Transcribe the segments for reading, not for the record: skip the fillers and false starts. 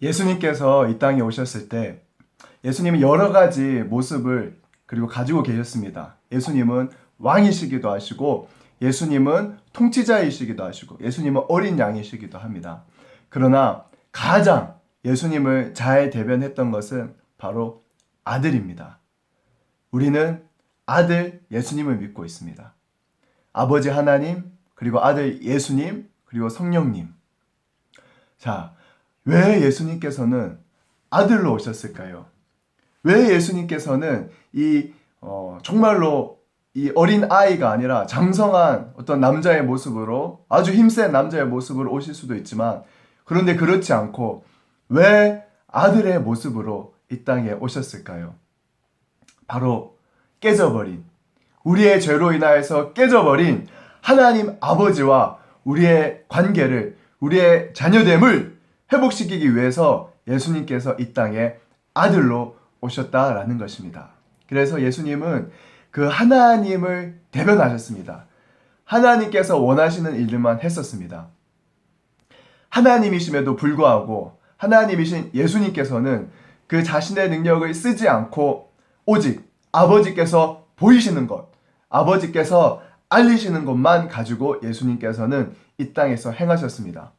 예수님께서 이 땅에 오셨을 때 예수님은 여러 가지 모습을 그리고 가지고 계셨습니다. 예수님은 왕이시기도 하시고 예수님은 통치자이시기도 하시고 예수님은 어린 양이시기도 합니다. 그러나 가장 예수님을 잘 대변했던 것은 바로 아들입니다. 우리는 아들 예수님을 믿고 있습니다. 아버지 하나님, 그리고 아들 예수님, 그리고 성령님. 자, 왜 예수님께서는 아들로 오셨을까요? 왜 예수님께서는 정말로 이 어린 아이가 아니라 장성한 어떤 남자의 모습으로 아주 힘센 남자의 모습으로 오실 수도 있지만 그런데 그렇지 않고 왜 아들의 모습으로 이 땅에 오셨을까요? 바로 깨져버린 우리의 죄로 인하여서 깨져버린 하나님 아버지와 우리의 관계를 우리의 자녀됨을 회복시키기 위해서 예수님께서 이 땅에 아들로 오셨다라는 것입니다. 그래서 예수님은 그 하나님을 대변하셨습니다. 하나님께서 원하시는 일들만 했었습니다. 하나님이심에도 불구하고 하나님이신 예수님께서는 그 자신의 능력을 쓰지 않고 오직 아버지께서 보이시는 것, 아버지께서 알리시는 것만 가지고 예수님께서는 이 땅에서 행하셨습니다.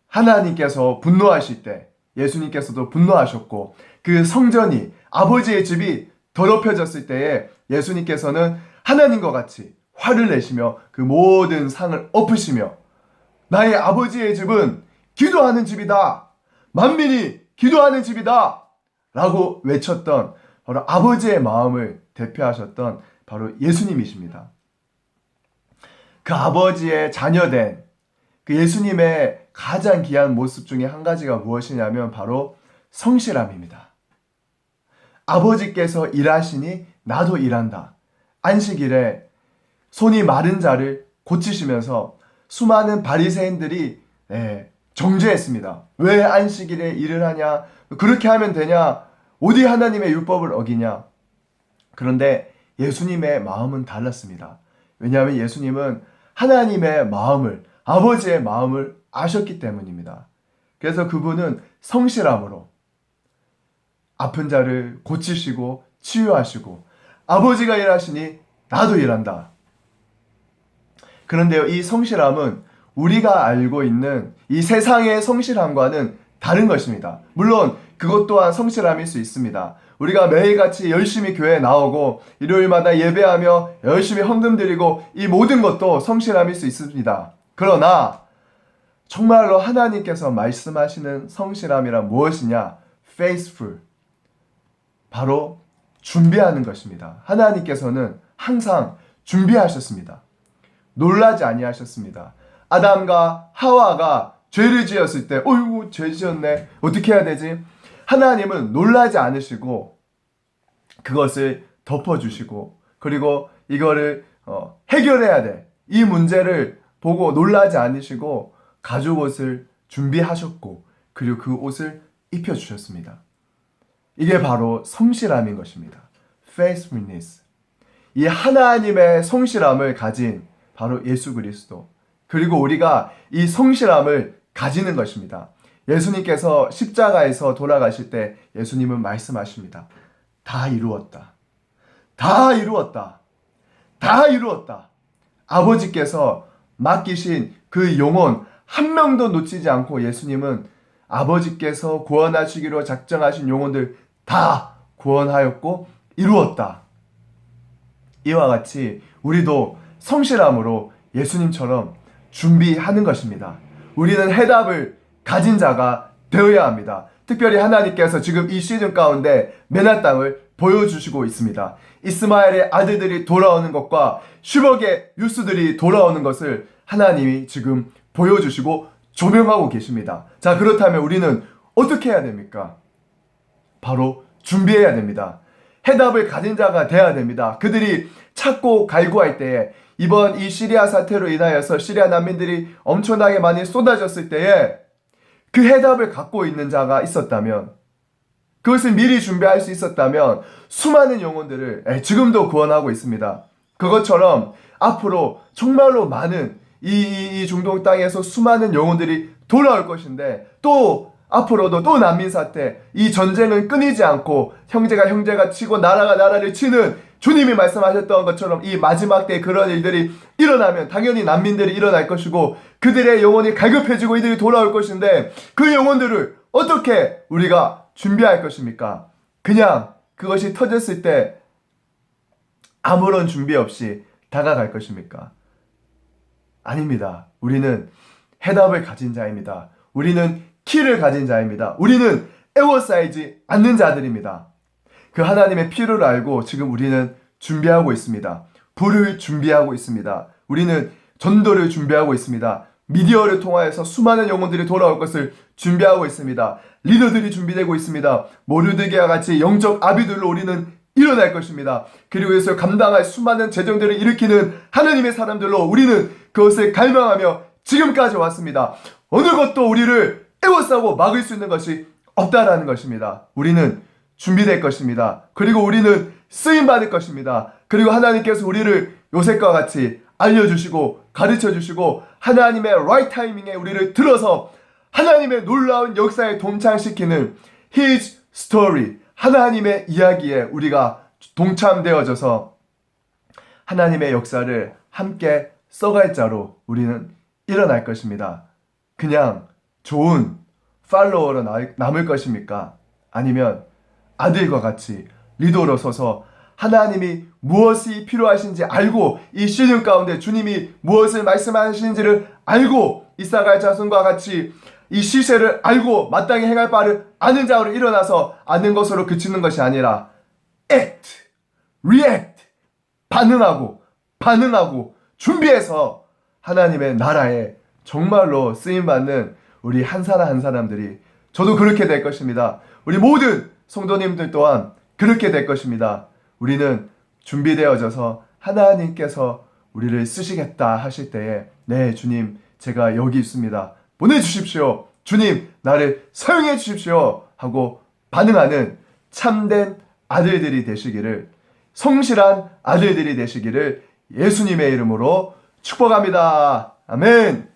하나님께서 분노하실 때 예수님께서도 분노하셨고 그 성전이 아버지의 집이 더럽혀졌을 때에 예수님께서는 하나님과 같이 화를 내시며 그 모든 상을 엎으시며 나의 아버지의 집은 기도하는 집이다. 만민이 기도하는 집이다. 라고 외쳤던 바로 아버지의 마음을 대표하셨던 바로 예수님이십니다. 그 아버지의 자녀된 그 예수님의 가장 귀한 모습 중에 한 가지가 무엇이냐면 바로 성실함입니다. 아버지께서 일하시니 나도 일한다. 안식일에 손이 마른 자를 고치시면서 수많은 바리새인들이 정죄했습니다. 왜 안식일에 일을 하냐? 그렇게 하면 되냐? 어디 하나님의 율법을 어기냐? 그런데 예수님의 마음은 달랐습니다. 왜냐하면 예수님은 하나님의 마음을, 아버지의 마음을 아셨기 때문입니다. 그래서 그분은 성실함으로 아픈 자를 고치시고 치유하시고 아버지가 일하시니 나도 일한다. 그런데요, 이 성실함은 우리가 알고 있는 이 세상의 성실함과는 다른 것입니다. 물론 그것 또한 성실함일 수 있습니다. 우리가 매일같이 열심히 교회에 나오고 일요일마다 예배하며 열심히 헌금 드리고 이 모든 것도 성실함일 수 있습니다. 그러나 정말로 하나님께서 말씀하시는 성실함이란 무엇이냐? faithful. 바로 준비하는 것입니다. 하나님께서는 항상 준비하셨습니다. 놀라지 아니하셨습니다. 아담과 하와가 죄를 지었을 때 어이구 죄 지었네 어떻게 해야 되지? 하나님은 놀라지 않으시고 그것을 덮어주시고 그리고 이거를 해결해야 돼. 이 문제를 보고 놀라지 않으시고 가죽 옷을 준비하셨고 그리고 그 옷을 입혀주셨습니다. 이게 바로 성실함인 것입니다. faithfulness. 이 하나님의 성실함을 가진 바로 예수 그리스도. 그리고 우리가 이 성실함을 가지는 것입니다. 예수님께서 십자가에서 돌아가실 때 예수님은 말씀하십니다. 다 이루었다. 다 이루었다. 다 이루었다. 아버지께서 맡기신 그 영혼 한 명도 놓치지 않고 예수님은 아버지께서 구원하시기로 작정하신 영혼들 다 구원하였고 이루었다. 이와 같이 우리도 성실함으로 예수님처럼 준비하는 것입니다. 우리는 해답을 가진 자가 되어야 합니다. 특별히 하나님께서 지금 이 시즌 가운데 메나 땅을 보여주시고 있습니다. 이스마엘의 아들들이 돌아오는 것과 슈벅의 유스들이 돌아오는 것을 하나님이 지금 보여주시고 조명하고 계십니다. 자, 그렇다면 우리는 어떻게 해야 됩니까? 바로 준비해야 됩니다. 해답을 가진 자가 되어야 됩니다. 그들이 찾고 갈구할 때에 이번 이 시리아 사태로 인하여서 시리아 난민들이 엄청나게 많이 쏟아졌을 때에 그 해답을 갖고 있는 자가 있었다면 그것을 미리 준비할 수 있었다면 수많은 영혼들을 지금도 구원하고 있습니다. 그것처럼 앞으로 정말로 많은 이 중동 땅에서 수많은 영혼들이 돌아올 것인데 또 앞으로도 또 난민 사태, 이 전쟁은 끊이지 않고 형제가 형제가 치고 나라가 나라를 치는 주님이 말씀하셨던 것처럼 이 마지막 때 그런 일들이 일어나면 당연히 난민들이 일어날 것이고 그들의 영혼이 갈급해지고 이들이 돌아올 것인데 그 영혼들을 어떻게 우리가 준비할 것입니까? 그냥 그것이 터졌을 때 아무런 준비 없이 다가갈 것입니까? 아닙니다. 우리는 해답을 가진 자입니다. 우리는 키를 가진 자입니다. 우리는 에워싸이지 않는 자들입니다. 그 하나님의 필요를 알고 지금 우리는 준비하고 있습니다. 불을 준비하고 있습니다. 우리는 전도를 준비하고 있습니다. 미디어를 통하여서 수많은 영혼들이 돌아올 것을 준비하고 있습니다. 리더들이 준비되고 있습니다. 모르드게와 같이 영적 아비들로 우리는 일어날 것입니다. 그리고 이것을 감당할 수많은 재정들을 일으키는 하나님의 사람들로 우리는 그것을 갈망하며 지금까지 왔습니다. 어느 것도 우리를 에워싸고 막을 수 있는 것이 없다라는 것입니다. 우리는 준비될 것입니다. 그리고 우리는 쓰임받을 것입니다. 그리고 하나님께서 우리를 요셉과 같이 알려주시고 가르쳐주시고 하나님의 right 타이밍에 우리를 들어서 하나님의 놀라운 역사에 동참시키는 His story, 하나님의 이야기에 우리가 동참되어져서 하나님의 역사를 함께 써갈 자로 우리는 일어날 것입니다. 그냥 좋은 팔로워로 남을 것입니까? 아니면 아들과 같이 리더로 서서 하나님이 무엇이 필요하신지 알고 이 시즌 가운데 주님이 무엇을 말씀하시는지를 알고 이사갈 자손과 같이 이 시세를 알고 마땅히 행할 바를 아는 자로 일어나서 아는 것으로 그치는 것이 아니라 act, react, 반응하고 준비해서 하나님의 나라에 정말로 쓰임받는 우리 한 사람 한 사람들이 저도 그렇게 될 것입니다. 우리 모든 성도님들 또한 그렇게 될 것입니다. 우리는 준비되어져서 하나님께서 우리를 쓰시겠다 하실 때에 네 주님 제가 여기 있습니다. 보내주십시오. 주님 나를 사용해 주십시오 하고 반응하는 참된 아들들이 되시기를 성실한 아들들이 되시기를 예수님의 이름으로 축복합니다. 아멘.